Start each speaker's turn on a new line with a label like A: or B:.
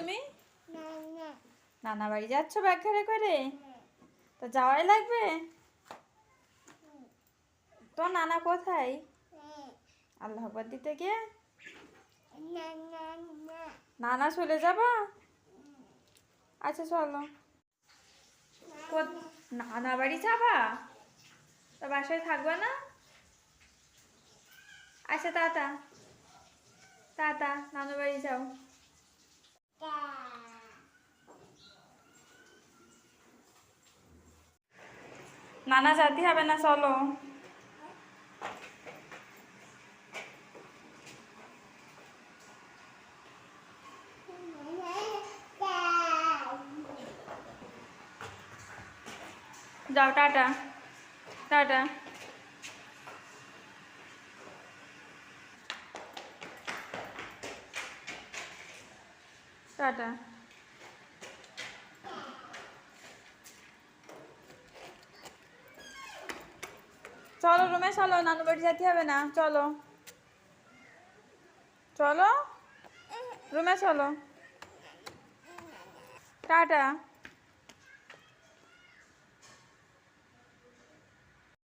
A: তুমি? নানা বাড়ি যাচ্ছ ব্যাগ ঘাড়ে করে? তো যাওয়াই লাগবে। তো নানা কোথায়? আল্লাহ আকবার দিতে গিয়ে নানা চলে যাবা? আচ্ছা চলো। নানা বাড়ি যাবা? তো বাসায় থাকবা না? আচ্ছা টাটা টাটা, নানু বাড়ি যাও। নানা যেতে হবে না, চলো। যাও, টাটা টাটা। টাটা। চলো রুমে, চলো, নানু বাড়ি যেতে হবে না, চলো চলো রুমে চলো। টাটা।